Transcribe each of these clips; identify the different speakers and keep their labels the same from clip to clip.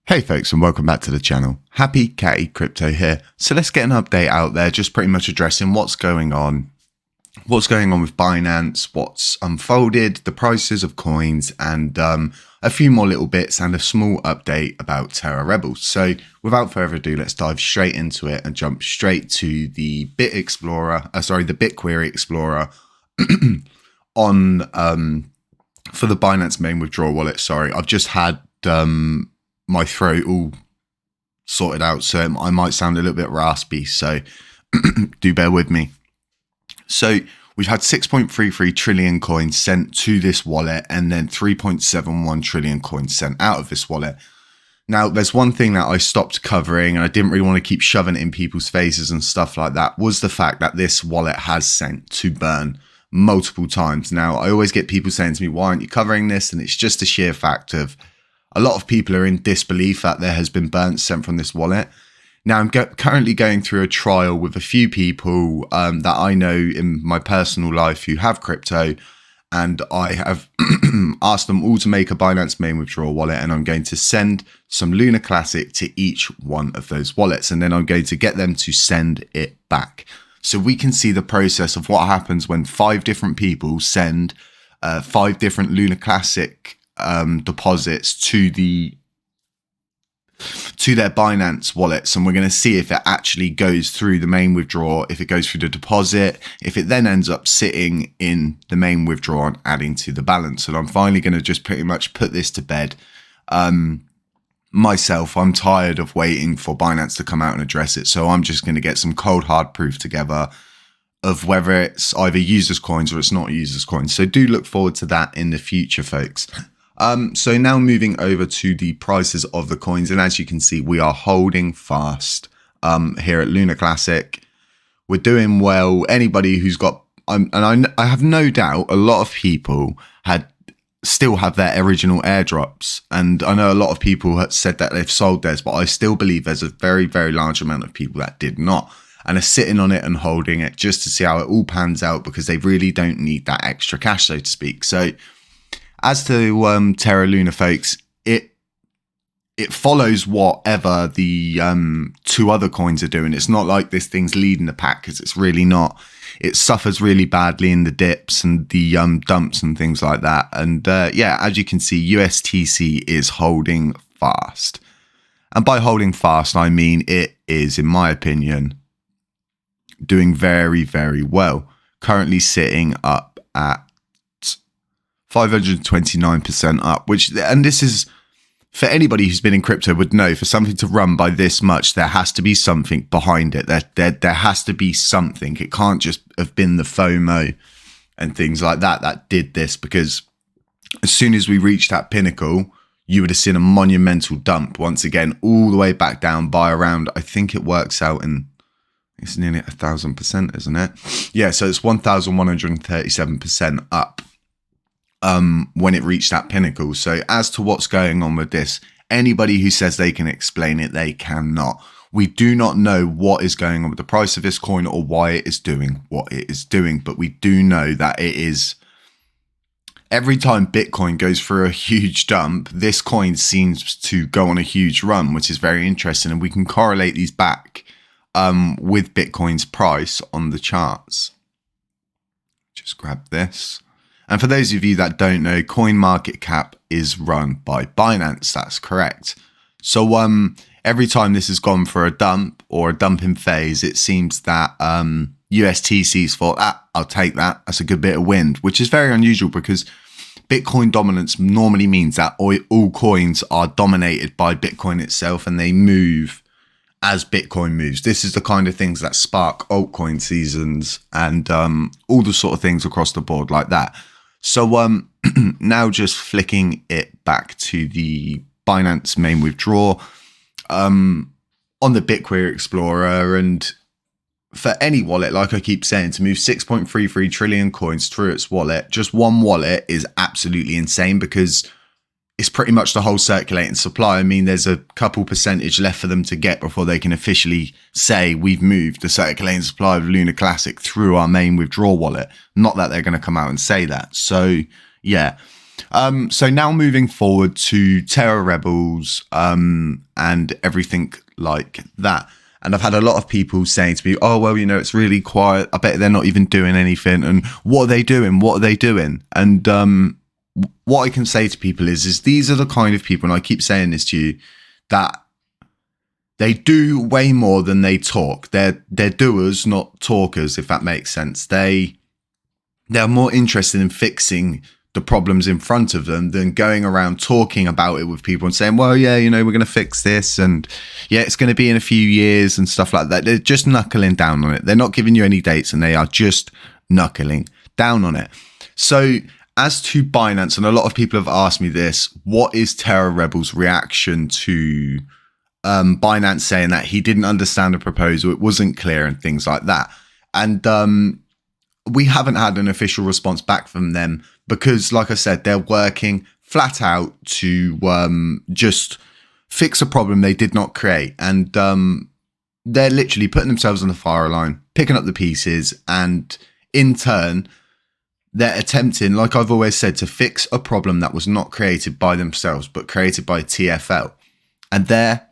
Speaker 1: Hey folks, and welcome back to the channel. HappyCattyCrypto here. So let's get an update out there, just pretty much addressing what's going on with Binance, what's unfolded, the prices of coins, and a few more little bits and a small update about Terra Rebels. So without further ado, let's dive straight into it and jump straight to the BitQuery Explorer on for the Binance main withdrawal wallet. Sorry, I've just had my throat all sorted out, so I might sound a little bit raspy, so do bear with me. So we've had 6.33 trillion coins sent to this wallet and then 3.71 trillion coins sent out of this wallet. Now, there's one thing that I stopped covering and I didn't really want to keep shoving it in people's faces and stuff like that, was the fact that this wallet has sent to burn multiple times. Now, I always get people saying to me, why aren't you covering this? And it's just a sheer fact of a lot of people are in disbelief that there has been burnt sent from this wallet. Now, I'm currently going through a trial with a few people that I know in my personal life who have crypto, and I have asked them all to make a Binance main withdrawal wallet, and I'm going to send some Luna Classic to each one of those wallets, and then I'm going to get them to send it back. So we can see the process of what happens when 5 different people send 5 different Luna Classic deposits to their Binance wallets, and we're going to see if it actually goes through the main withdrawal, if it goes through the deposit, if it then ends up sitting in the main withdrawal and adding to the balance. And I'm finally going to just pretty much put this to bed myself. I'm tired of waiting for Binance to come out and address it, so I'm just going to get some cold hard proof together of whether it's either users coins or it's not users coins. So do look forward to that in the future, folks. So now moving over to the prices of the coins, and as you can see, we are holding fast here at Luna Classic. We're doing well. Anybody who's got, I have no doubt a lot of people still have their original airdrops, and I know a lot of people have said that they've sold theirs, but I still believe there's a very, very large amount of people that did not and are sitting on it and holding it just to see how it all pans out, because they really don't need that extra cash, so to speak. So as to Terra Luna, folks, it follows whatever the 2 other coins are doing. It's not like this thing's leading the pack, because it's really not. It suffers really badly in the dips and the dumps and things like that. And yeah, as you can see, USTC is holding fast. And by holding fast, I mean it is, in my opinion, doing very, very well. Currently sitting up at 529% up, and this is, for anybody who's been in crypto would know, for something to run by this much, there has to be something behind it. There has to be something. It can't just have been the FOMO and things like that did this, because as soon as we reached that pinnacle, you would have seen a monumental dump once again, all the way back down by around, I think it works out in, it's nearly 1,000%, isn't it? Yeah, so it's 1,137% up when it reached that pinnacle. So as to what's going on with this, anybody who says they can explain it, they cannot. We do not know what is going on with the price of this coin or why it is doing what it is doing, but we do know that it is, every time Bitcoin goes through a huge dump, this coin seems to go on a huge run, which is very interesting, and we can correlate these back with Bitcoin's price on the charts. Just grab this. And for those of you that don't know, CoinMarketCap is run by Binance. That's correct. So every time this has gone for a dump or a dumping phase, it seems that USTC's thought, I'll take that. That's a good bit of wind, which is very unusual, because Bitcoin dominance normally means that all coins are dominated by Bitcoin itself, and they move as Bitcoin moves. This is the kind of things that spark altcoin seasons and all the sort of things across the board like that. So now just flicking it back to the Binance main withdrawal on the BitQuery Explorer, and for any wallet, like I keep saying, to move 6.33 trillion coins through its wallet, just one wallet, is absolutely insane, because it's pretty much the whole circulating supply. I mean, there's a couple percentage left for them to get before they can officially say we've moved the circulating supply of Luna Classic through our main withdrawal wallet. Not that they're going to come out and say that. So yeah, So now moving forward to Terror Rebels and everything like that. And I've had a lot of people saying to me, oh, well, you know, it's really quiet. I bet they're not even doing anything. And what are they doing? What are they doing? And what I can say to people is these are the kind of people, and I keep saying this to you, that they do way more than they talk. They're doers, not talkers, if that makes sense. They're more interested in fixing the problems in front of them than going around talking about it with people and saying, well, yeah, you know, we're going to fix this, and yeah, it's going to be in a few years and stuff like that. They're just knuckling down on it. They're not giving you any dates, and they are just knuckling down on it. So as to Binance, and a lot of people have asked me this, what is Terror Rebel's reaction to Binance saying that he didn't understand the proposal, it wasn't clear and things like that? And we haven't had an official response back from them because, like I said, they're working flat out to just fix a problem they did not create. And they're literally putting themselves on the fire line, picking up the pieces, and in turn, they're attempting, like I've always said, to fix a problem that was not created by themselves, but created by TFL. And their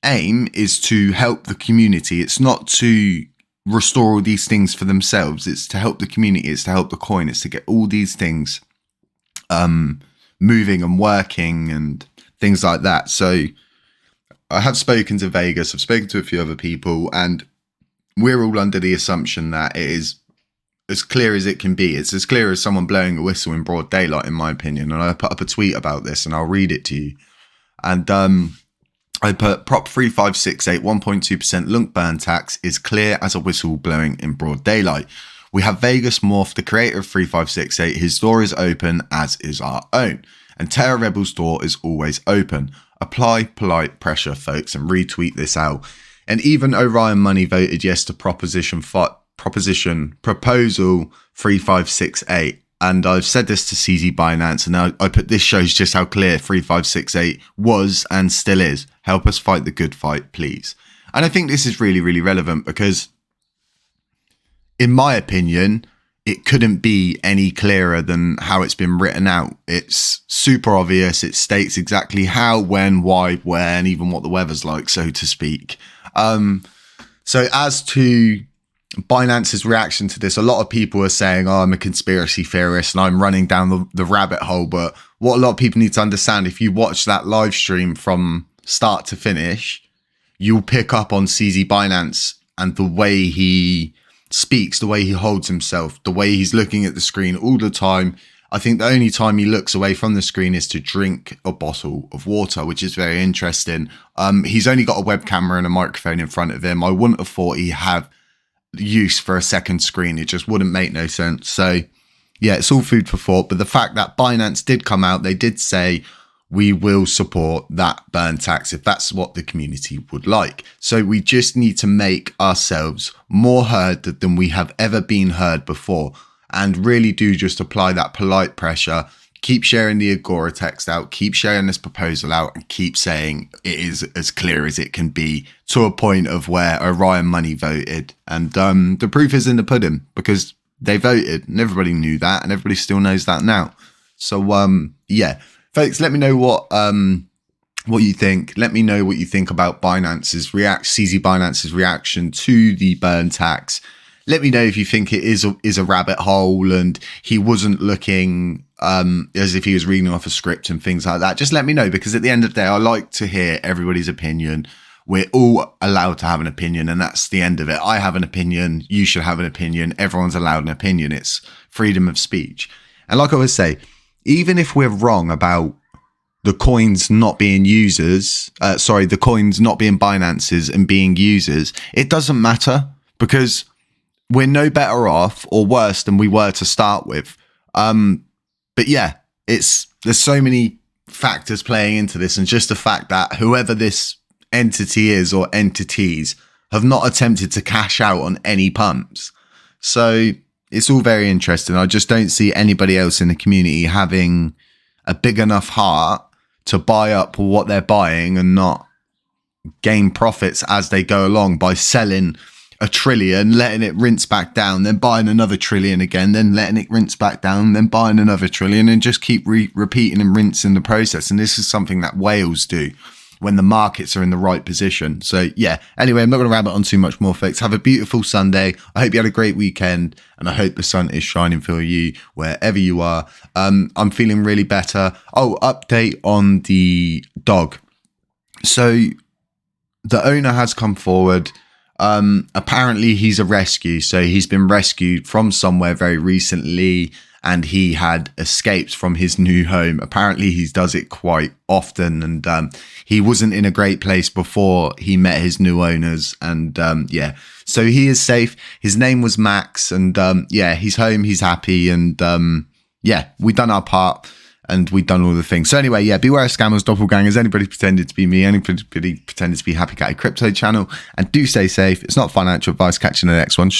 Speaker 1: aim is to help the community. It's not to restore all these things for themselves. It's to help the community. It's to help the coin. It's to get all these things moving and working and things like that. So I have spoken to Vegas. I've spoken to a few other people, and we're all under the assumption that it is as clear as it can be. It's as clear as someone blowing a whistle in broad daylight, in my opinion. And I put up a tweet about this, and I'll read it to you. And I put Prop 3568 1.2% Lunc burn tax is clear as a whistle blowing in broad daylight. We have Vegas Morph, the creator of 3568. His door is open, as is our own. And Terror Rebel's door is always open. Apply polite pressure, folks, and retweet this out. And even Orion Money voted yes to proposal 3568. And I've said this to CZ Binance, and I put, this shows just how clear 3568 was and still is. Help us fight the good fight, please. And I think this is really, really relevant because, in my opinion, it couldn't be any clearer than how it's been written out. It's super obvious. It states exactly how, when, why, where, and even what the weather's like, so to speak. So as to Binance's reaction to this, a lot of people are saying, oh, I'm a conspiracy theorist and I'm running down the rabbit hole. But what a lot of people need to understand, if you watch that live stream from start to finish, you'll pick up on CZ Binance and the way he speaks, the way he holds himself, the way he's looking at the screen all the time. I think the only time he looks away from the screen is to drink a bottle of water, which is very interesting. He's only got a web camera and a microphone in front of him. I wouldn't have thought he had use for a second screen. It just wouldn't make no sense. So yeah, it's all food for thought. But the fact that Binance did come out, they did say, we will support that burn tax if that's what the community would like. So we just need to make ourselves more heard than we have ever been heard before, and really do just apply that polite pressure. Keep sharing the Agora text out, keep sharing this proposal out, and keep saying it is as clear as it can be, to a point of where Orion Money voted. And the proof is in the pudding, because they voted and everybody knew that, and everybody still knows that now. So yeah, folks, let me know what you think. Let me know what you think about CZ Binance's reaction to the burn tax. Let me know if you think it is a rabbit hole and he wasn't looking as if he was reading off a script and things like that. Just let me know, because at the end of the day, I like to hear everybody's opinion. We're all allowed to have an opinion, and that's the end of it. I have an opinion. You should have an opinion. Everyone's allowed an opinion. It's freedom of speech. And like I always say, even if we're wrong about the coins not being the coins not being Binance's and being users, it doesn't matter, because we're no better off or worse than we were to start with. But yeah, there's so many factors playing into this, and just the fact that whoever this entity is or entities have not attempted to cash out on any pumps. So it's all very interesting. I just don't see anybody else in the community having a big enough heart to buy up what they're buying and not gain profits as they go along by selling a trillion, letting it rinse back down, then buying another trillion again, then letting it rinse back down, then buying another trillion, and just keep repeating and rinsing the process. And this is something that whales do when the markets are in the right position. So yeah, anyway, I'm not going to rabbit on too much more, folks. Have a beautiful Sunday. I hope you had a great weekend, and I hope the sun is shining for you wherever you are. I'm feeling really better. Oh, update on the dog. So the owner has come forward. Apparently he's a rescue. So he's been rescued from somewhere very recently, and he had escaped from his new home. Apparently he does it quite often, and he wasn't in a great place before he met his new owners. And yeah, so he is safe. His name was Max, and yeah, he's home, he's happy, and yeah, we done our part. And we've done all the things. So anyway, yeah, beware of scammers, doppelgangers, anybody pretended to be me, anybody pretended to be Happy Catty Crypto channel. And do stay safe. It's not financial advice. Catch you in the next one.